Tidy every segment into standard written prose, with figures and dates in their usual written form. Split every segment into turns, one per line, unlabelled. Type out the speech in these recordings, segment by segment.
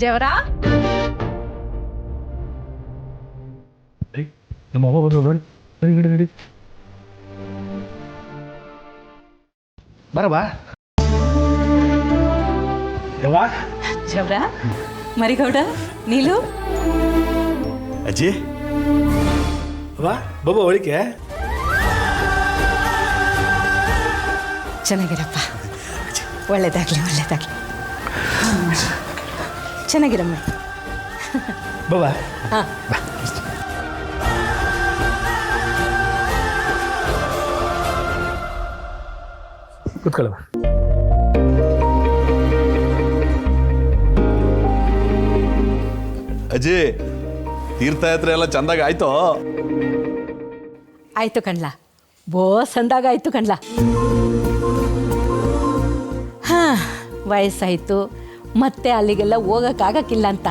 ದೇವರ
ನಮ್ಮ ಅಮ್ಮ ಬಂದು ನೋಡಿ ಬರಬಾ
ಜವರ ಮರಿಗೌಡ ನೀಲು
ಅಜ್ಜಿ ವಾ ಬಾಬಾ ಒಳಿಕೆ
ಚೆನ್ನಾಗಿರಪ್ಪ ಒಳ್ಳೇದಾಗ್ಲಿ ಚೆನ್ನಾಗಿರಮ್ಮ
ಬಾಬಾ
ಹಾಂ
ಕೂತ್ಕೊಳ್ಳ
ಅಜ್ಜಿ ತೀರ್ಥಯಾತ್ರೆ ಎಲ್ಲ ಚಂದಾಗಿ ಆಯ್ತು
ಆಯ್ತು ಕಣ್ಲ ಬೋಸಂದಾಗ ಆಯ್ತು ಕಣ್ಲ ಹಾಂ ವಯಸ್ಸಾಯಿತು ಮತ್ತೆ ಅಲ್ಲಿಗೆಲ್ಲ ಹೋಗೋಕ್ಕಾಗಕ್ಕಿಲ್ಲ ಅಂತ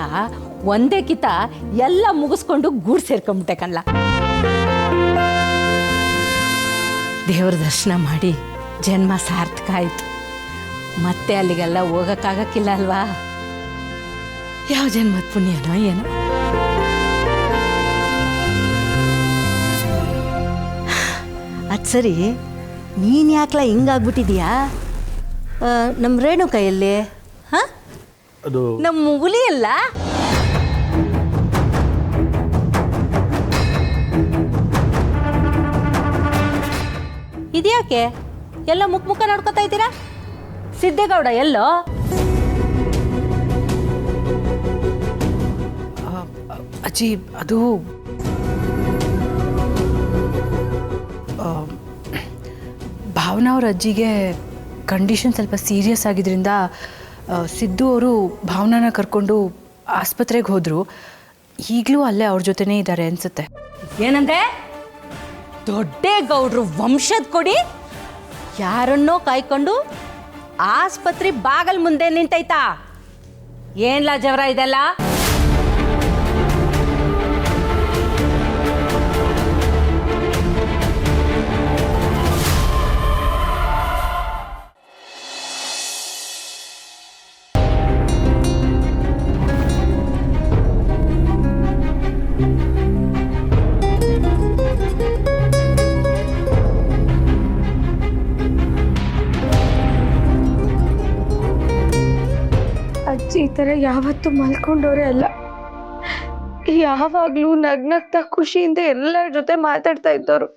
ಒಂದೇ ಕಿತ ಎಲ್ಲ ಮುಗಿಸ್ಕೊಂಡು ಗೂಡು ಸೇರ್ಕೊಂಬಿಟ್ಟೆ ಕಣ್ಲ ದೇವ್ರ ದರ್ಶನ ಮಾಡಿ ಜನ್ಮ ಸಾರ್ಥಕ ಆಯಿತು ಮತ್ತೆ ಅಲ್ಲಿಗೆಲ್ಲ ಹೋಗೋಕ್ಕಾಗಕ್ಕಿಲ್ಲ ಅಲ್ವಾ ಯಾವ ಜನ್ಮದ ಪುಣ್ಯನೋ ಏನೋ ಅದು ಸರಿ ನೀನು ಯಾಕಲ ಹಿಂಗಾಗ್ಬಿಟ್ಟಿದೀಯಾ ನಮ್ಮ ರೇಣು ಕೈಯಲ್ಲಿ ಹಾಂ
ಅದು
ನಮ್ಮ ಹುಲಿಯಲ್ಲ ಇದ್ಯಾಕೆ ಎಲ್ಲ ಮುಖ ನೋಡ್ಕೊತಾ ಇದ್ದೀರಾ ಸಿದ್ದೇಗೌಡ ಎಲ್ಲೋ
ಅಜ್ಜಿ ಅದು ಭಾವನಾ ಅವ್ರ ಅಜ್ಜಿಗೆ ಕಂಡೀಷನ್ ಸ್ವಲ್ಪ ಸೀರಿಯಸ್ ಆಗಿದ್ದರಿಂದ ಸಿದ್ದು ಅವರು ಭಾವನಾನ ಕರ್ಕೊಂಡು ಆಸ್ಪತ್ರೆಗೆ ಹೋದರು ಈಗಲೂ ಅಲ್ಲೇ ಅವ್ರ ಜೊತೆನೇ ಇದ್ದಾರೆ ಅನ್ಸುತ್ತೆ
ಏನಂದ್ರೆ ದೊಡ್ಡೇಗೌಡ್ರು ವಂಶದ ಕೊಡಿ ಯಾರನ್ನೋ ಕಾಯ್ಕೊಂಡು ಆಸ್ಪತ್ರೆ ಬಾಗಲ್ ಮುಂದೆ ನಿಂತೈತಾ ಏನ್ಲಾ ಜವರ ಇದೆಲ್ಲ
ಅಜ್ಜಿ ಈ ಥರ ಯಾವತ್ತೂ ಮಲ್ಕೊಂಡವ್ರೆ ಅಲ್ಲ, ಯಾವಾಗ್ಲೂ ನಗ್ನಗ್ತಾ ಖುಷಿಯಿಂದ ಎಲ್ಲರ ಜೊತೆ ಮಾತಾಡ್ತಾ ಇದ್ದವರು.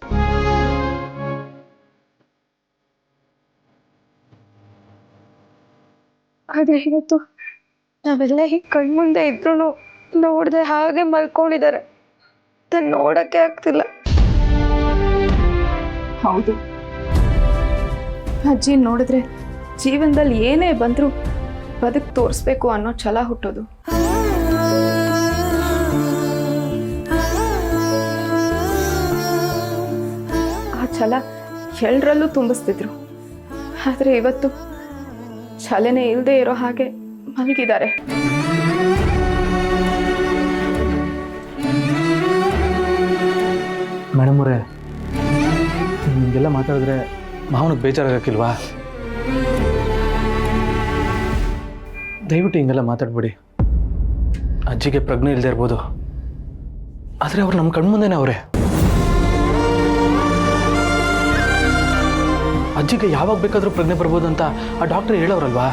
ಆದ್ರೆ ಇವತ್ತು ನಾವೆಲ್ಲ ಹೀಗೆ ಕಣ್ಮುಂದೆ ಇದ್ರು ನೋಡ್ದೆ ಹಾಗೆ ಮಲ್ಕೊಂಡಿದ್ದಾರೆ. ನೋಡಕ್ಕೆ ಆಗ್ತಿಲ್ಲ.
ಹೌದು, ಅಜ್ಜಿ ನೋಡಿದ್ರೆ ಜೀವನದಲ್ಲಿ ಏನೇ ಬಂದ್ರು ಬದುಕು ತೋರಿಸ್ಬೇಕು ಅನ್ನೋ ಛಲ ಹುಟ್ಟೋದು. ಆ ಛಲ ಎಲ್ಲರಲ್ಲೂ ತುಂಬಿಸ್ತಿದ್ರು. ಆದ್ರೆ ಇವತ್ತು ಛಲನೆ ಇಲ್ಲದೆ ಇರೋ ಹಾಗೆ ಮಲಗಿದ್ದಾರೆ.
ಮೇಡಮ್ ಅವರೇ, ನಿಮಗೆಲ್ಲ ಮಾತಾಡಿದ್ರೆ ಮಾವನಿಗೆ ಬೇಜಾರಾಗಕ್ಕಿಲ್ವಾ? ದಯವಿಟ್ಟು ಹಿಂಗೆಲ್ಲ ಮಾತಾಡ್ಬೇಡಿ. ಅಜ್ಜಿಗೆ ಪ್ರಜ್ಞೆ ಇಲ್ಲದೆ ಇರ್ಬೋದು, ಆದರೆ ಅವ್ರು ನಮ್ಮ ಕಣ್ಮುಂದೆನೇ ಅವರೇ. ಅಜ್ಜಿಗೆ ಯಾವಾಗ ಬೇಕಾದರೂ ಪ್ರಜ್ಞೆ ಬರ್ಬೋದು ಅಂತ ಆ ಡಾಕ್ಟರ್ ಹೇಳೋರಲ್ವಾ?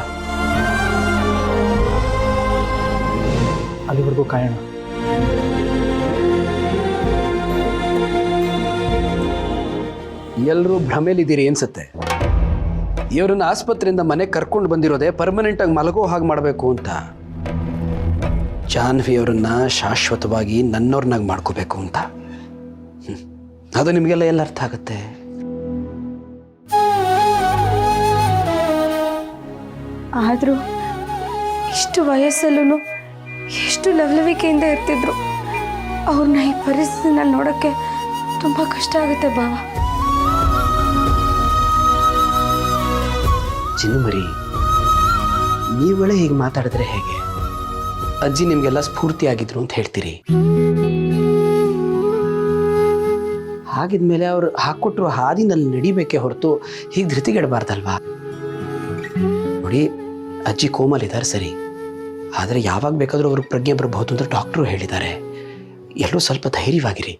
ಅಲ್ಲಿವರೆಗೂ ಕಾಯೋಣ.
ಎಲ್ಲರೂ ಭ್ರಮೇಲಿದ್ದೀರಿ ಅನ್ಸುತ್ತೆ. ಇವರನ್ನ ಆಸ್ಪತ್ರೆಯಿಂದ ಮನೆಗೆ ಕರ್ಕೊಂಡು ಬಂದಿರೋದೆ ಪರ್ಮನೆಂಟ್ ಆಗಿ ಮಲಗೋ ಹಾಗೆ ಮಾಡಬೇಕು ಅಂತ. ಜಾನ್ವಿ ಅವರನ್ನ ಶಾಶ್ವತವಾಗಿ ನನ್ನವ್ರನ್ನಾಗಿ ಮಾಡ್ಕೋಬೇಕು ಅಂತ. ಅದು ನಿಮಗೆಲ್ಲ ಎಲ್ಲ ಅರ್ಥ ಆಗುತ್ತೆ.
ಆದರೂ ಇಷ್ಟು ವಯಸ್ಸಲ್ಲೂ ಎಷ್ಟು ಲವಲವಿಕೆಯಿಂದ ಇರ್ತಿದ್ರು. ಅವ್ರನ್ನ ಈ ಪರಿಸ್ಥಿತಿನಲ್ಲಿ ನೋಡೋಕ್ಕೆ ತುಂಬ ಕಷ್ಟ ಆಗುತ್ತೆ ಬಾವ.
ಚಿನ್ನುಮರಿ, ನೀವುಗಳೇ ಹೀಗೆ ಮಾತಾಡಿದ್ರೆ ಹೇಗೆ? ಅಜ್ಜಿ ನಿಮಗೆಲ್ಲ ಸ್ಫೂರ್ತಿ ಆಗಿದ್ರು ಅಂತ ಹೇಳ್ತೀರಿ. ಹಾಗಿದ್ಮೇಲೆ ಅವ್ರು ಹಾಕ್ಕೊಟ್ರು ಹಾದಿನಲ್ಲಿ ನಡಿಬೇಕೆ ಹೊರತು ಹೀಗೆ ಧೃತಿಗೆಡಬಾರ್ದಲ್ವಾ? ನೋಡಿ, ಅಜ್ಜಿ ಕೋಮಲ್ ಇದ್ದಾರೆ ಸರಿ, ಆದರೆ ಯಾವಾಗ ಬೇಕಾದರೂ ಅವರು ಪ್ರಜ್ಞೆ ಬರಬಹುದು ಅಂತ ಡಾಕ್ಟ್ರು ಹೇಳಿದ್ದಾರೆ. ಎಲ್ಲರೂ ಸ್ವಲ್ಪ ಧೈರ್ಯವಾಗಿರಿ.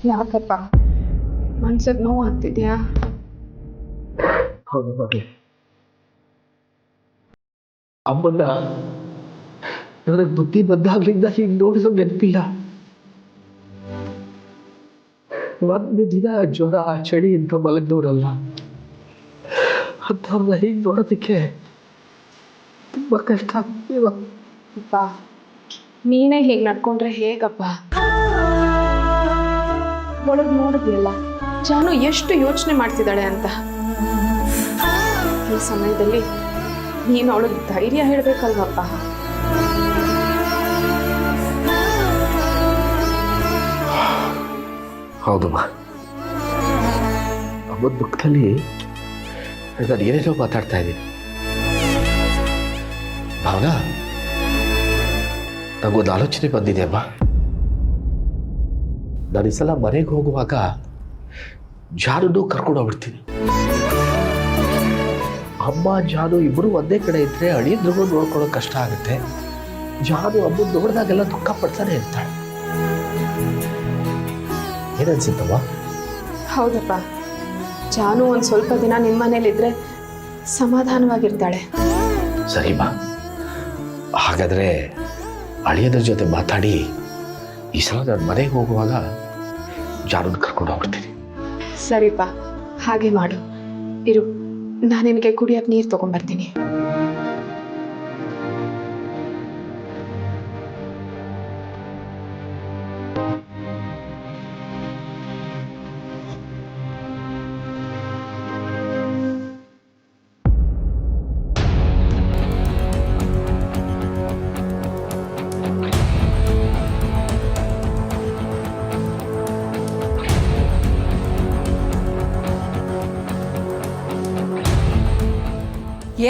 ಯಾಕಪ್ಪ ಮನ್ಸಿಗೆ ನೋವು ಆಗ್ತಿದ್ಯಾ?
ಹೌದು ಮಗಳೆ, ಅಮ್ಮನ್ನ ನನಗೆ ಬುದ್ಧಿ ಬಂದಾಗ್ಲಿಂದ ಹೀಗೆ ನೋಡಿಸೋ ನೆನಪಿಲ್ಲ. ಒಂದು ದಿನ ಜ್ವರ ಚಳಿ ಅಂತ ಮಲಗಿದವರಲ್ಲ, ಅಂಥವ್ರನ್ನ ಹೀಗೆ ನೋಡೋದಕ್ಕೆ ತುಂಬ ಕಷ್ಟ ಆಗ್ತೀವ.
ಅಪ್ಪ ನೀನೇ ಹೇಗೆ ನಡ್ಕೊಂಡ್ರೆ ಹೇಗಪ್ಪ? ಒಳಗೆ ನೋಡಿದ್ಯಲ್ಲ ಜಾನು ಎಷ್ಟು ಯೋಚನೆ ಮಾಡ್ತಿದ್ದಾಳೆ ಅಂತ. ಈ ಸಮಯದಲ್ಲಿ ನೀನು ಅವಳಿಗೆ ಧೈರ್ಯ ಹೇಳ್ಬೇಕಲ್ವಪ್ಪ?
ಹೌದಮ್ಮ, ಅಮ್ಮ ದುಃಖದಲ್ಲಿ ನಾನು ಏನೇನೋ ಮಾತಾಡ್ತಾ ಇದ್ದೀನಿ. ಭಾವನಾ, ನಂಗೊಂದು ಆಲೋಚನೆ ಬಂದಿದೆ ಅಮ್ಮ. ನಾನು ಈ ಸಲ ಮನೆಗೆ ಹೋಗುವಾಗ ಜಾನು ಕರ್ಕೊಂಡು ಹೋಗ್ಬಿಡ್ತೀನಿ. ಅಮ್ಮ ಜಾನು ಇಬ್ಬರು ಒಂದೇ ಕಡೆ ಇದ್ರೆ ಅಳಿಯಂದ್ರಿಗೂ ನೋಡ್ಕೊಳ್ಳೋ ಕಷ್ಟ ಆಗುತ್ತೆ. ಜಾನು ಅಮ್ಮ ನೋಡಿದಾಗೆಲ್ಲ ದುಃಖ ಪಡ್ತಾನೆ ಇರ್ತಾಳೆ. ಏನನ್ಸುತ್ತಮ್ಮ?
ಹೌದಪ್ಪ, ಜಾನು ಒಂದು ಸ್ವಲ್ಪ ದಿನ ನಿಮ್ಮ ಮನೇಲಿದ್ರೆ ಸಮಾಧಾನವಾಗಿರ್ತಾಳೆ.
ಸರಿಮ್ಮ, ಹಾಗಾದರೆ ಅಳಿಯದ್ರ ಜೊತೆ ಮಾತಾಡಿ ಈ ಸಲ ನಾನು ಮನೆಗೆ ಹೋಗುವಾಗ ಜಾನುನ್ ಕರ್ಕೊಂಡು ಹೋಗ್ಬಿಡ್ತೀನಿ.
ಸರಿಪ್ಪ, ಹಾಗೆ ಮಾಡು. ಇರು, ನಾನು ನಿನಗೆ ಕುಡಿಯೋಕೆ ನೀರು ತಗೊಂಡ್ಬರ್ತೀನಿ.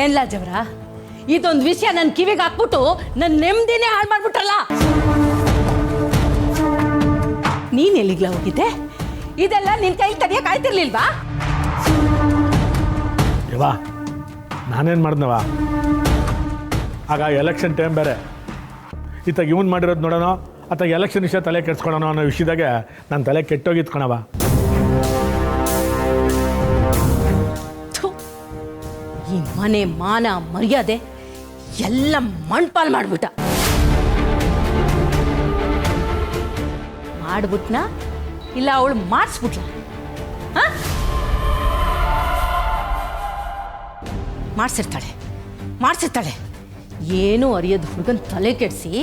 ಏನ್ಲ ಜವರ, ಇದೊಂದು ವಿಷಯ ನನ್ನ ಕಿವಿಗೆ ಹಾಕ್ಬಿಟ್ಟು ನನ್ನ ನೆಮ್ಮದಿನೇ ಹಾಳು ಮಾಡ್ಬಿಟ್ರಲ್ಲ. ನೀನ್ ಎಲ್ಲಿಗ್ಲ ಹೋಗಿದ್ದೆ? ಇದೆಲ್ಲ ನಿನ್ ಕೈ ತಡಿಯಕ್ ಆಯ್ತಿರ್ಲಿಲ್ವಾ?
ಯವ್ವ, ನಾನೇನು ಮಾಡ್ದವ? ಆಗ ಎಲೆಕ್ಷನ್ ಟೈಮ್ ಬೇರೆ. ಇತ್ತಾಗ ಇವನು ಮಾಡಿರೋದು ನೋಡೋಣ ಅಥವಾ ಎಲೆಕ್ಷನ್ ವಿಷಯ ತಲೆ ಕೆಡ್ಸ್ಕೊಳೋಣ ಅನ್ನೋ ವಿಷಯದಾಗೆ ನಾನು ತಲೆ ಕೆಟ್ಟೋಗಿತ್ತು ಕಣವ.
ಈ ಮನೆ ಮಾನ ಮರ್ಯಾದೆ ಎಲ್ಲ ಮಣ್ಪಾಲ್ ಮಾಡ್ಬಿಟ್ಟ. ಮಾಡ್ಬಿಟ್ನಾ ಇಲ್ಲ ಅವಳು ಮಾಡಿಸ್ಬಿಟ್ಲ? ಮಾಡಿಸಿರ್ತಾಳೆ. ಏನು ಅರಿಯೋದು ಹುಡುಗನ್ ತಲೆ ಕೆಡಿಸಿ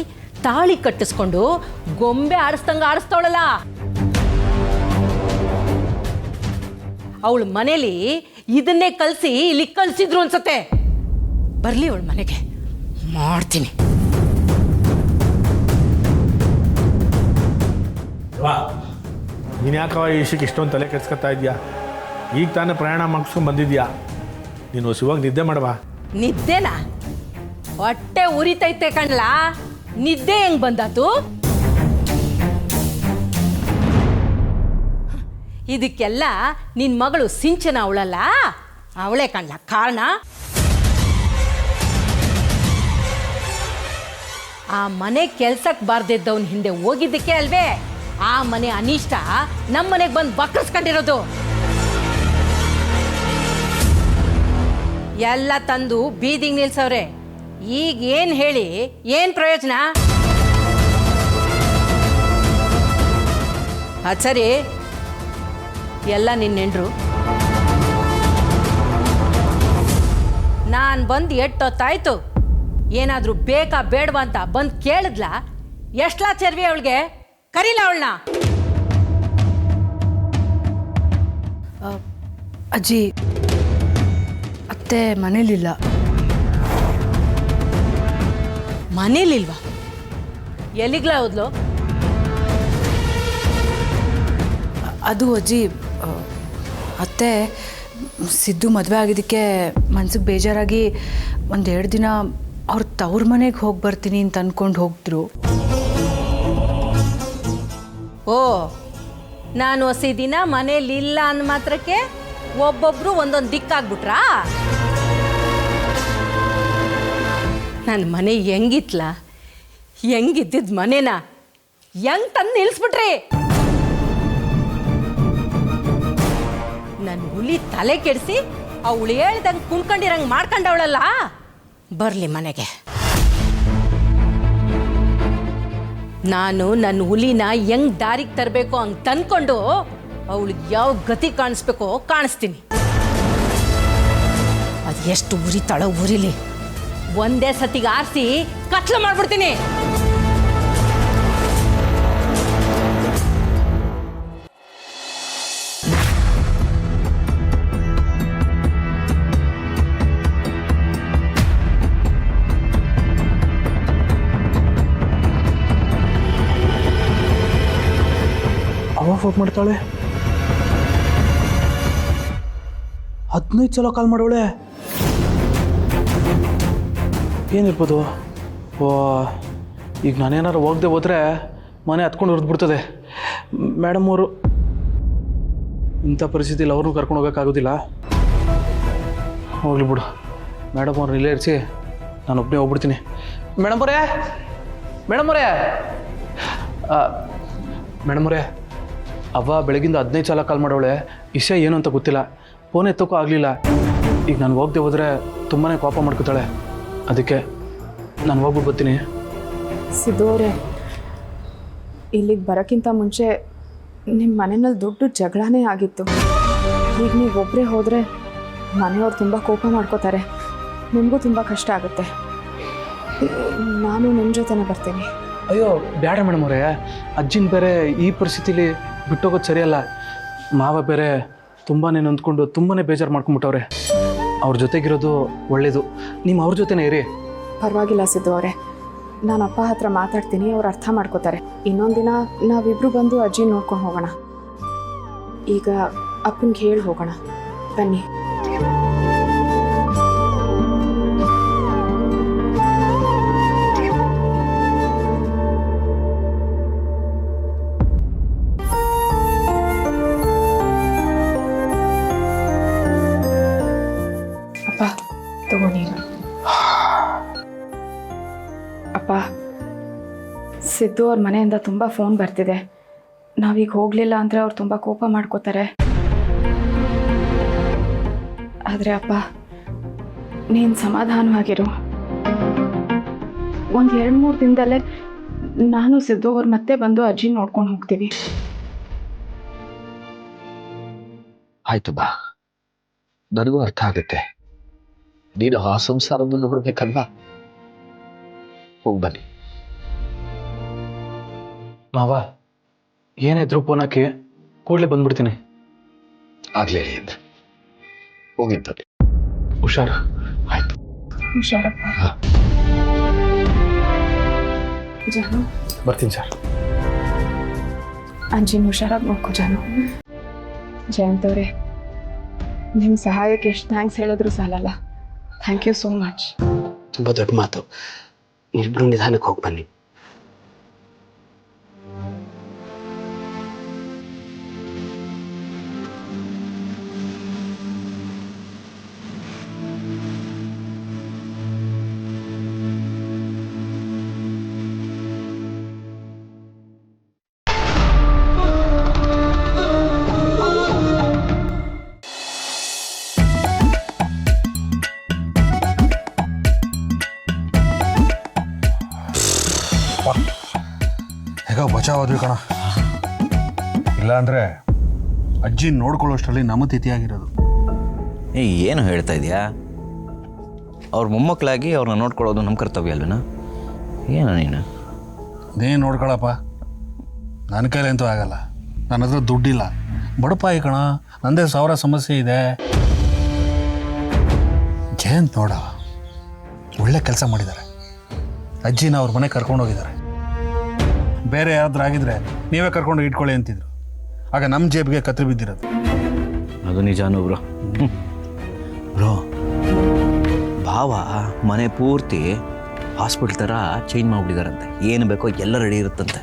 ತಾಳಿ ಕಟ್ಟಿಸ್ಕೊಂಡು ಗೊಂಬೆ ಆಡಿಸ್ದಂಗ ಆಡಿಸ್ತವಳಲ್ಲ. ಅವಳ ಮನೇಲಿ ಇದನ್ನೇ ಕಲಿಸಿ ಇಲ್ಲಿ ಕಲಿಸಿದ್ರು ಅನ್ಸತ್ತೆ. ಬರ್ಲಿ ಅವಳ ಮನೆಗೆ, ಮಾಡ್ತೀನಿ.
ನೀನು ಯಾಕವ ಈ ವಿಷಯಕ್ಕೆ ಇಷ್ಟೊಂದು ತಲೆ ಕೆಡ್ಸ್ಕೊತಾ ಇದೆಯಾ? ಈಗ ತಾನೇ ಪ್ರಯಾಣ ಮುಗಿಸ್ಕೊಂಡು ಬಂದಿದ್ಯಾ. ನೀನು ಹೊಸವಾಗಿ ನಿದ್ದೆ ಮಾಡವಾ?
ನಿದ್ದೆನಾ? ಹೊಟ್ಟೆ ಉರಿತೈತೆ ಕಣ್ಲಾ. ನಿದ್ದೆ ಹೆಂಗ್ ಬಂದಾತು? ಇದಕ್ಕೆಲ್ಲ ನಿನ್ ಮಗಳು ಸಿಂಚನ ಅವಳಲ್ಲ, ಅವಳೇ ಕಣ್ಲ ಕಾರಣ. ಆ ಮನೆ ಕೆಲ್ಸಕ್ಕೆ ಬಾರ್ದಿದ್ದವನ್ ಹಿಂದೆ ಹೋಗಿದ್ದಕ್ಕೆ ಅಲ್ವೇ ಆ ಮನೆ ಅನಿಷ್ಟ ನಮ್ಮ ಮನೆಗೆ ಬಂದು ಬಕ್ಕರ್ಸ್ಕೊಂಡಿರೋದು. ಎಲ್ಲ ತಂದು ಬೀದಿಗೆ ನಿಲ್ಸವ್ರೆ. ಈಗ ಏನ್ ಹೇಳಿ ಏನ್ ಪ್ರಯೋಜನ? ಅದ್ ಸರಿ, ಎಲ್ಲ ನಿನ್ನೆಂಡ್ರು ನಾನು ಬಂದು ಎಷ್ಟೊತ್ತಾಯ್ತು, ಏನಾದರೂ ಬೇಕಾ ಬೇಡವಾ ಅಂತ ಬಂದು ಕೇಳಿದ್ಲ? ಎಷ್ಟಲಾ ಚರ್ವಿ ಅವಳಿಗೆ? ಕರೀಲ ಅವಳನ್ನ.
ಅಜ್ಜಿ, ಅತ್ತೆ ಮನೇಲಿಲ್ಲ.
ಮನೇಲಿಲ್ವಾ? ಎಲ್ಲಿಗ್ಲಾ ಹೋದ್ಲು?
ಅದು ಅಜ್ಜಿ, ಅತ್ತೆ ಸಿದ್ದು ಮದುವೆ ಆಗಿದ್ದಕ್ಕೆ ಮನ್ಸಿಗೆ ಬೇಜಾರಾಗಿ 1-2 ದಿನ ಅವ್ರ ತವ್ರ ಮನೆಗೆ ಹೋಗಿ ಬರ್ತೀನಿ ಅಂತ ಅಂದ್ಕೊಂಡು ಹೋಗಿದ್ರು.
ಓ, ನಾನು ಹೊಸ ದಿನ ಮನೇಲಿಲ್ಲ ಅಂದ ಮಾತ್ರಕ್ಕೆ ಒಬ್ಬೊಬ್ರು ಒಂದೊಂದು ದಿಕ್ಕಾಗ್ಬಿಟ್ರಾ? ನನ್ನ ಮನೆ ಹೆಂಗಿತ್ಲ? ಹೆಂಗಿದ್ದಿದ್ದು ಮನೇನ ಹೆಂಗ್ ತಂದು ನಿಲ್ಲಿಸ್ಬಿಟ್ರಿ? ನನ್ನ ಹುಲಿ ತಲೆ ಕೆಡಿಸಿ ಅವಳು ಹೇಳ್ದಂಗೆ ಕುಣ್ಕೊಂಡಿರಂಗೆ ಮಾಡ್ಕೊಂಡವಳಲ್ಲ. ಬರಲಿ ಮನೆಗೆ. ನಾನು ನನ್ನ ಹುಲಿನ ಹೆಂಗ್ ದಾರಿಗೆ ತರಬೇಕು ಹಂಗೆ ತಂದ್ಕೊಂಡು ಅವಳಿಗೆ ಯಾವ ಗತಿ ಕಾಣಿಸ್ಬೇಕೋ ಕಾಣಿಸ್ತೀನಿ. ಅದು ಎಷ್ಟು ಉರಿತಾಳೋ ಉರಿಲಿ, ಒಂದೇ ಸತಿಗೆ ಆರಿಸಿ ಕತ್ಲು ಮಾಡ್ಬಿಡ್ತೀನಿ.
ಅವ ಫೋನ್ ಮಾಡ್ತಾಳೆ, 15 ಸಲ ಕಾಲ್ ಮಾಡೋಳೆ. ಏನಿರ್ಬೋದು? ಓ, ಈಗ ನಾನೇನಾರು ಹೋಗದೆ ಹೋದರೆ ಮನೆ ಹತ್ಕೊಂಡು ಹುರಿದ್ಬಿಡ್ತದೆ. ಮೇಡಮ್ ಅವರು ಇಂಥ ಪರಿಸ್ಥಿತಿಯಲ್ಲಿ ಅವ್ರನ್ನೂ ಕರ್ಕೊಂಡು ಹೋಗೋಕ್ಕಾಗೋದಿಲ್ಲ. ಹೋಗ್ಲಿ ಬಿಡು, ಮೇಡಮ್ ಅವ್ರನ್ನ ಇಲ್ಲೇ ಇರಿಸಿ ನಾನು ಒಬ್ಬನೇ ಹೋಗ್ಬಿಡ್ತೀನಿ. ಮೇಡಮ್ ಅವರೇ, ಮೇಡಮ್ ಅವರೇ, ಮೇಡಮ್ ಅವರೇ, ಅವ್ವ ಬೆಳಗಿಂದ 15 ಸಲ ಕಾಲ್ ಮಾಡೋಳೆ. ವಿಷಯ ಏನು ಅಂತ ಗೊತ್ತಿಲ್ಲ, ಫೋನ್ ಎತ್ತೋಕ್ಕೂ ಆಗಲಿಲ್ಲ. ಈಗ ನಾನು ಹೋಗದೆ ಹೋದರೆ ತುಂಬಾ ಕೋಪ ಮಾಡ್ಕೊತಾಳೆ. ಅದಕ್ಕೆ ನಾನು ಹೋಗ್ಬಿಟ್ಟು ಬರ್ತೀನಿ.
ಸಿದ್ದು ಅವರೇ, ಇಲ್ಲಿಗೆ ಬರೋಕ್ಕಿಂತ ಮುಂಚೆ ನಿಮ್ಮ ಮನೆಯಲ್ಲಿ ದೊಡ್ಡ ಜಗಳನೇ ಆಗಿತ್ತು. ಈಗ ನೀವು ಒಬ್ಬರೇ ಹೋದರೆ ಮನೆಯವ್ರು ತುಂಬ ಕೋಪ ಮಾಡ್ಕೋತಾರೆ, ನಿಮಗೂ ತುಂಬ ಕಷ್ಟ ಆಗುತ್ತೆ. ನಾನು ನಿಮ್ಮ ಜೊತೆನೇ ಬರ್ತೀನಿ.
ಅಯ್ಯೋ ಬೇಡ ಮೇಡಮ್ ಅವರೇ, ಅಜ್ಜಿನ ಬೇರೆ ಈ ಪರಿಸ್ಥಿತಿಲಿ ಬಿಟ್ಟೋಗೋದು ಸರಿಯಲ್ಲ. ಮಾವ ಬೇರೆ ತುಂಬಾ ನೊಂದ್ಕೊಂಡು ತುಂಬಾ ಬೇಜಾರು ಮಾಡ್ಕೊಂಬಿಟ್ಟವ್ರೆ. ಅವ್ರ ಜೊತೆಗಿರೋದು ಒಳ್ಳೇದು. ನೀವು ಅವ್ರ ಜೊತೆನೇ ಇರಿ.
ಪರವಾಗಿಲ್ಲ ಸಿದ್ದು ಅವರೇ, ನಾನು ಅಪ್ಪ ಹತ್ರ ಮಾತಾಡ್ತೀನಿ, ಅವ್ರು ಅರ್ಥ ಮಾಡ್ಕೋತಾರೆ. ಇನ್ನೊಂದು ದಿನ ನಾವಿಬ್ಬರು ಬಂದು ಅಜ್ಜಿ ನೋಡ್ಕೊಂಡು ಹೋಗೋಣ. ಈಗ ಅಪ್ಪನಿಗೆ ಹೇಳಿ ಹೋಗೋಣ, ಬನ್ನಿ. ಅಪ್ಪ ತಗೋ ನೀನು. ಅಪ್ಪ, ಸಿದ್ದು ಅವ್ರ ಮನೆಯಿಂದ ತುಂಬ ಫೋನ್ ಬರ್ತಿದೆ. ನಾವೀಗ ಹೋಗಲಿಲ್ಲ ಅಂದರೆ ಅವ್ರು ತುಂಬ ಕೋಪ ಮಾಡ್ಕೋತಾರೆ. ಆದರೆ ಅಪ್ಪ, ನೀನು ಸಮಾಧಾನವಾಗಿರು. 1-2-3 ದಿನದಲ್ಲೇ ನಾನು ಸಿದ್ದು ಅವ್ರು ಮತ್ತೆ ಬಂದು ಅಜ್ಜಿ ನೋಡ್ಕೊಂಡು ಹೋಗ್ತೀವಿ.
ಆಯ್ತು ಬಾ, ನನಗೂ ಅರ್ಥ ಆಗುತ್ತೆ. ನೀನು ಆ ಸಂಸಾರವನ್ನು ನೋಡ್ಬೇಕಲ್ವಾ? ಹೋಗಿ ಬನ್ನಿ.
ಮಾವ ಏನಿದ್ರು ಫೋನ್ ಹಾಕಿ, ಕೂಡಲೇ ಬಂದ್ಬಿಡ್ತೀನಿ.
ಆಗ್ಲೇ ಅಂತ ಹೋಗಿ ಬನ್ನಿ.
ಹುಷಾರು.
ಆಯ್ತು,
ಹುಷಾರಪ್ಪ. ಜಾನು,
ಬರ್ತೀನಿ ಸರ್.
ಅಂಜಿನ ಹುಷಾರಾಗಿ ನೋಡ್ಕೋ ಜಾನು. ಜಯಂತ್ ಅವರೇ, ನಿಮ್ಮ ಸಹಾಯಕ್ಕೆ ಎಷ್ಟು ಥ್ಯಾಂಕ್ಸ್ ಹೇಳಿದ್ರು ಸಾಲಲ್ಲ. Thank you so much.
ತುಂಬ ದೊಡ್ಡ ಮಾತು. ಇಬ್ಬರು ನಿಧಾನಕ್ಕೆ ಹೋಗಿ ಬನ್ನಿ.
ಹೇಗೋ ಬಚಾವ್ ಹೋದ್ವಿ ಕಣ. ಇಲ್ಲ ಅಂದರೆ ಅಜ್ಜಿ ನೋಡ್ಕೊಳ್ಳೋಷ್ಟರಲ್ಲಿ ನಮ್ಮ ತಿಥಿಯಾಗಿರೋದು.
ಏನು ಹೇಳ್ತಾ ಇದೆಯಾ? ಅವ್ರ ಮೊಮ್ಮಕ್ಕಳಾಗಿ ಅವ್ರನ್ನ ನೋಡ್ಕೊಳ್ಳೋದು ನಮ್ಮ ಕರ್ತವ್ಯ ಅಲ್ವೇನಾ? ಏನೋ ನೀನು
ಅದೇನು ನೋಡ್ಕೊಳಪ್ಪ, ನನ್ನ ಕೈಲಂತೂ ಆಗಲ್ಲ. ನನ್ನ ಹತ್ರ ದುಡ್ಡಿಲ್ಲ, ಬಡಪಾಯಿ ಕಣ, ನಂದೇ 1000 ಸಮಸ್ಯೆ ಇದೆ. ಜಯಂತ್ ನೋಡ, ಒಳ್ಳೆ ಕೆಲಸ ಮಾಡಿದ್ದಾರೆ. ಅಜ್ಜಿನ ಅವ್ರ ಮನೆ ಕರ್ಕೊಂಡೋಗಿದ್ದಾರೆ. ಬೇರೆ ಯಾರಾದ್ರೂ ಆಗಿದ್ರೆ ನೀವೇ ಕರ್ಕೊಂಡು ಇಟ್ಕೊಳ್ಳಿ ಅಂತಿದ್ರು. ಆಗ ನಮ್ಮ ಜೇಬಿಗೆ ಕತ್ರಿ ಬಿದ್ದಿರೋದು.
ಅದು ನಿಜಾನು ಬ್ರೋ. ಬ್ರೋ, ಭಾವ ಮನೆ ಪೂರ್ತಿ ಹಾಸ್ಪಿಟ್ಲ್ ಥರ ಚೇಂಜ್ ಮಾಡಿಬಿಟ್ಟಿದಾರಂತೆ. ಏನು ಬೇಕೋ ಎಲ್ಲ ರೆಡಿ ಇರುತ್ತಂತೆ.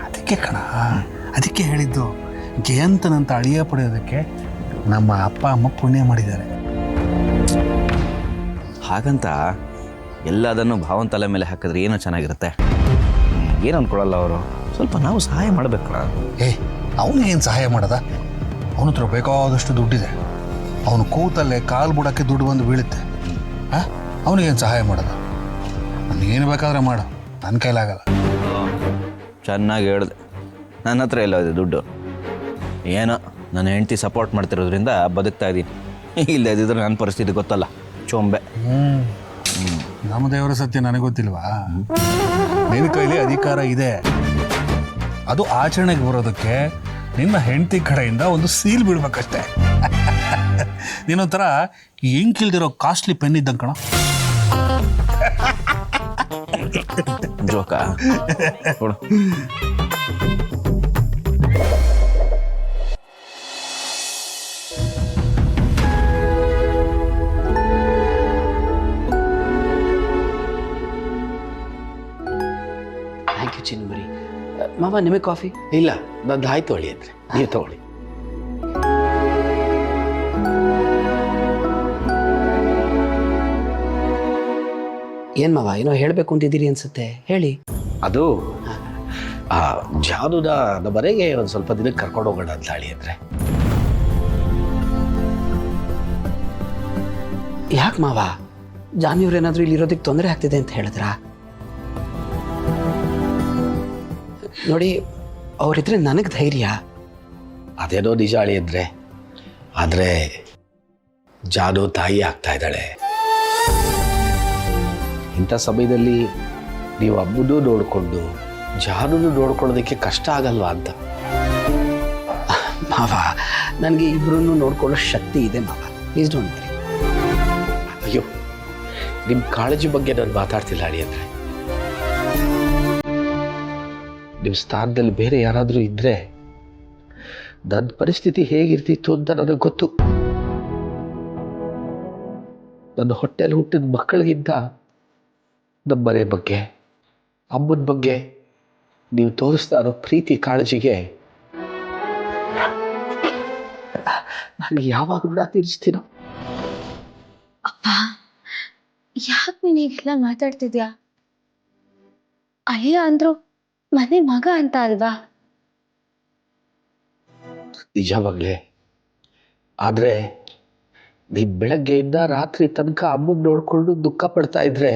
ಅದಕ್ಕೆ ಕಣ, ಅದಕ್ಕೆ ಹೇಳಿದ್ದು, ಜಯಂತನಂತ ಅಳಿಯ ಪಡೆಯೋದಕ್ಕೆ ನಮ್ಮ ಅಪ್ಪ ಅಮ್ಮ ಪುಣ್ಯ ಮಾಡಿದ್ದಾರೆ.
ಹಾಗಂತ ಎಲ್ಲದನ್ನು ಭಾವನ ತಲೆ ಮೇಲೆ ಹಾಕಿದ್ರೆ ಏನೋ ಚೆನ್ನಾಗಿರುತ್ತೆ. ಏನು ಅಂದ್ಕೊಳಲ್ಲ ಅವರು. ಸ್ವಲ್ಪ ನಾವು ಸಹಾಯ ಮಾಡಬೇಕಲ್ಲ.
ಅವನಿಗೇನು ಸಹಾಯ ಮಾಡೋದ? ಅವನ ಹತ್ರ ಬೇಕಾದಷ್ಟು ದುಡ್ಡಿದೆ. ಅವನು ಕೂತಲ್ಲೇ ಕಾಲು ಬುಡಕ್ಕೆ ದುಡ್ಡು ಬಂದು ಬೀಳುತ್ತೆ. ಅವನಿಗೇನು ಸಹಾಯ ಮಾಡೋದ? ನನಗೇನು ಬೇಕಾದ್ರೆ ಮಾಡು, ನನ್ನ ಕೈಲಾಗಲ್ಲ.
ಚೆನ್ನಾಗಿ ಹೇಳಿದೆ. ನನ್ನ ಹತ್ರ ಎಲ್ಲ ಇದೆ ದುಡ್ಡು. ಏನೋ ನನ್ನ ಹೆಂಡತಿ ಸಪೋರ್ಟ್ ಮಾಡ್ತಿರೋದ್ರಿಂದ ಬದುಕ್ತಾ ಇದ್ದೀನಿ. ಇಲ್ಲದಿದ್ರೆ ನನ್ನ ಪರಿಸ್ಥಿತಿ ಗೊತ್ತಲ್ಲ, ಚೊಂಬೆ.
ನಮ್ಮ ದೇವರ ಸತ್ಯ ನನಗೆ ಗೊತ್ತಿಲ್ವಾ? ನಿನ್ನ ಕೈಲಿ ಅಧಿಕಾರ ಇದೆ. ಅದು ಆಚರಣೆಗೆ ಬರೋದಕ್ಕೆ ನಿನ್ನ ಹೆಂಡತಿ ಕಡೆಯಿಂದ ಒಂದು ಸೀಲ್ ಬಿಡ್ಬೇಕಷ್ಟೆ. ನೀನೊಂಥರ ಎಂಕಿಲ್ದಿರೋ ಕಾಸ್ಟ್ಲಿ ಪೆನ್ ಇದ್ದಂಗೆ ಕಣ.
ಜೋಕ ಕೊಡು.
ಥ್ಯಾಂಕ್ ಯು ಚಿನ್ಮರಿ. ಮಾವ, ನಿಮಗೆ ಕಾಫಿ? ಇಲ್ಲ, ನಂದು ಆಯ್ತು ಅಳಿ ಅಂದರೆ. ನೀವು ತಗೊಳ್ಳಿ. ಏನು ಮಾವ, ಏನೋ ಹೇಳಬೇಕು ಅಂತಿದ್ದೀರಿ ಅನ್ಸುತ್ತೆ, ಹೇಳಿ. ಅದು ಜಾನುದ ನಮ್ಮ ಮನೆಗೆ ಒಂದು ಸ್ವಲ್ಪ ದಿನಕ್ಕೆ ಕರ್ಕೊಂಡು ಹೋಗೋಣ ಅಂತ ಅಳಿ ಅಂದರೆ. ಯಾಕೆ ಮಾವ, ಜಾನಿಯವ್ರೇನಾದರೂ ಇಲ್ಲಿ ಇರೋದಕ್ಕೆ ತೊಂದರೆ ಆಗ್ತಿದೆ ಅಂತ ಹೇಳಿದ್ರಾ? ನೋಡಿ, ಅವರಿದ್ರೆ ನನಗೆ ಧೈರ್ಯ. ಅದೇನೋ ನಿಜ ಅಳಿ ಅಂದರೆ, ಆದರೆ ಜಾನು ತಾಯಿ ಆಗ್ತಾ ಇದ್ದಾಳೆ. ಇಂಥ ಸಮಯದಲ್ಲಿ ನೀವು ಅಮ್ಮನೂ ನೋಡಿಕೊಂಡು ಜಾನೂ ನೋಡ್ಕೊಳ್ಳೋದಕ್ಕೆ ಕಷ್ಟ ಆಗಲ್ವಾ ಅಂತ. ಮಾವ, ನನಗೆ ಇಬ್ಬರನ್ನು ನೋಡ್ಕೊಳ್ಳೋ ಶಕ್ತಿ ಇದೆ ಮಾವ, ಪ್ಲೀಸ್ ಡೋಂಟ್ ವರಿ. ಅಯ್ಯೋ, ನಿಮ್ಮ ಕಾಳಜಿ ಬಗ್ಗೆ ನಾನು ಮಾತಾಡ್ತಿಲ್ಲ ಅಳಿ ಅಂದರೆ. ನಿಮ್ಮ ಸ್ಥಾನದಲ್ಲಿ ಬೇರೆ ಯಾರಾದರೂ ಇದ್ದರೆ ನನ್ನ ಪರಿಸ್ಥಿತಿ ಹೇಗಿರ್ತಿತ್ತು ಅಂತ ನನಗೆ ಗೊತ್ತು. ನನ್ನ ಹೊಟ್ಟೆಯಲ್ಲಿ ಹುಟ್ಟಿದ ಮಕ್ಕಳಿಗಿಂತ ನಮ್ಮ ಮನೆ ಬಗ್ಗೆ, ಅಮ್ಮನ ಬಗ್ಗೆ ನೀವು ತೋರಿಸ್ತಾ ಇರೋ ಪ್ರೀತಿ ಕಾಳಜಿಗೆ ನಾನು ಯಾವಾಗ ತೀರಿಸ್ತೀನೋ.
ಅಪ್ಪ, ಯಾಕೆ ನೀನು ಹೀಗೆಲ್ಲ ಮಾತಾಡ್ತಿದ್ಯಾ? ಅಳಿಯ ಅಂದ್ರು ಮನೆ ಮಗ ಅಂತ ಅಲ್ವಾ?
ನಿಜವಾಗ್ಲೇ. ಆದರೆ ನೀವು ಬೆಳಗ್ಗೆಯಿಂದ ರಾತ್ರಿ ತನಕ ಅಮ್ಮನ ನೋಡಿಕೊಂಡು ದುಃಖ ಪಡ್ತಾ ಇದ್ರೆ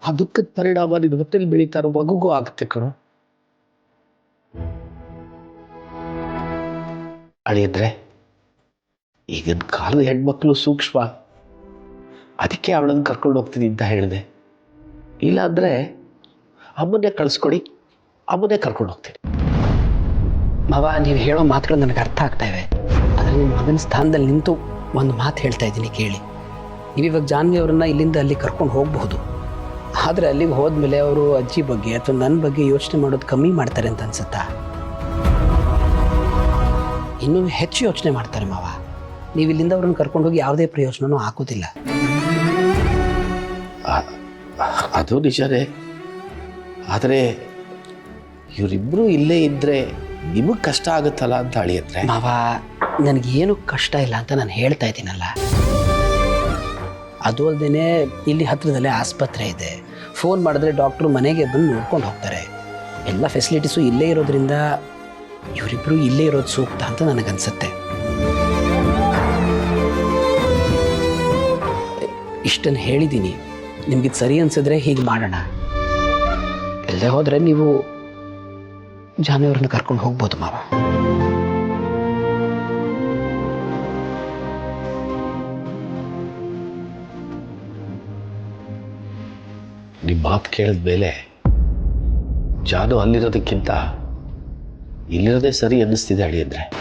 ಆ ದುಃಖದ ಪರಿಣಾಮ ನಿನ್ನ ಹೊಟ್ಟೆಲಿ ಬೆಳೀತಾ ಇರೋ ಮಗುಗೂ ಆಗುತ್ತೆ ಕಣೋ. ಅಳಿಯಂದ್ರೆ, ಈಗಿನ ಕಾಲದ ಹೆಣ್ಮಕ್ಳು ಸೂಕ್ಷ್ಮ, ಅದಕ್ಕೆ ಅವಳನ್ನು ಕರ್ಕೊಂಡು ಹೋಗ್ತೀನಿ ಅಂತ ಹೇಳಿದೆ. ಇಲ್ಲಾಂದ್ರೆ ಅಮ್ಮನ್ನೇ ಕಳಿಸ್ಕೊಡಿ, ಅಮ್ಮನ್ನೇ ಕರ್ಕೊಂಡು ಹೋಗ್ತೀನಿ. ಮಾವ, ನೀವು ಹೇಳೋ ಮಾತುಗಳು ನನಗೆ ಅರ್ಥ ಆಗ್ತಾ ಇವೆ. ಆದರೆ ನಿಮ್ಮ ಮಗನ ಸ್ಥಾನದಲ್ಲಿ ನಿಂತು ಒಂದು ಮಾತು ಹೇಳ್ತಾ ಇದ್ದೀನಿ ಕೇಳಿ. ನೀವಿವಾಗ ಜಾನ್ವಿ ಅವರನ್ನು ಇಲ್ಲಿಂದ ಅಲ್ಲಿ ಕರ್ಕೊಂಡು ಹೋಗಬಹುದು. ಆದರೆ ಅಲ್ಲಿಗೆ ಹೋದ್ಮೇಲೆ ಅವರು ಅಜ್ಜಿ ಬಗ್ಗೆ ಅಥವಾ ನನ್ನ ಬಗ್ಗೆ ಯೋಚನೆ ಮಾಡೋದು ಕಮ್ಮಿ ಮಾಡ್ತಾರೆ ಅಂತ ಅನ್ಸುತ್ತಾ? ಇನ್ನೂ ಹೆಚ್ಚು ಯೋಚನೆ ಮಾಡ್ತಾರೆ ಮಾವ. ನೀವು ಇಲ್ಲಿಂದ ಅವ್ರನ್ನ ಕರ್ಕೊಂಡು ಹೋಗಿ ಯಾವುದೇ ಪ್ರಯೋಜನವೂ ಆಗೋದಿಲ್ಲ. ಅದು ನಿಜನೇ. ಆದರೆ ಇವರಿಬ್ಬರು ಇಲ್ಲೇ ಇದ್ದರೆ ನಿಮಗೆ ಕಷ್ಟ ಆಗುತ್ತಲ್ಲ ಅಂತ ಅಳಿಯತ್ರೆ. ಮಾವ, ನನಗೇನು ಕಷ್ಟ ಇಲ್ಲ ಅಂತ ನಾನು ಹೇಳ್ತಾ ಇದ್ದೀನಲ್ಲ. ಅದು ಅಲ್ಲದೆ ಇಲ್ಲಿ ಹತ್ತಿರದಲ್ಲೇ ಆಸ್ಪತ್ರೆ ಇದೆ. ಫೋನ್ ಮಾಡಿದ್ರೆ ಡಾಕ್ಟ್ರು ಮನೆಗೆ ಬಂದು ನೋಡ್ಕೊಂಡು ಹೋಗ್ತಾರೆ. ಎಲ್ಲ ಫೆಸಿಲಿಟೀಸು ಇಲ್ಲೇ ಇರೋದ್ರಿಂದ ಇವರಿಬ್ಬರು ಇಲ್ಲೇ ಇರೋದು ಸೂಕ್ತ ಅಂತ ನನಗನ್ಸುತ್ತೆ. ಇಷ್ಟನ್ನು ಹೇಳಿದ್ದೀನಿ. ನಿಮಗಿದು ಸರಿ ಅನಿಸಿದ್ರೆ ಹೀಗೆ ಮಾಡೋಣ. ಎಲ್ಲೇ ಹೋದರೆ ನೀವು ಜಾನುವಾರನ್ನ ಕರ್ಕೊಂಡು ಹೋಗ್ಬೋದು ಮಾವ. ನಿಮ್ಮ ಮಾತು ಕೇಳಿದ ಮೇಲೆ ಜಾನು ಅಲ್ಲಿರೋದಕ್ಕಿಂತ ಇಲ್ಲಿರೋದೇ ಸರಿ ಅನ್ನಿಸ್ತಿದೆ ಅಳಿಯಂದ್ರೆ.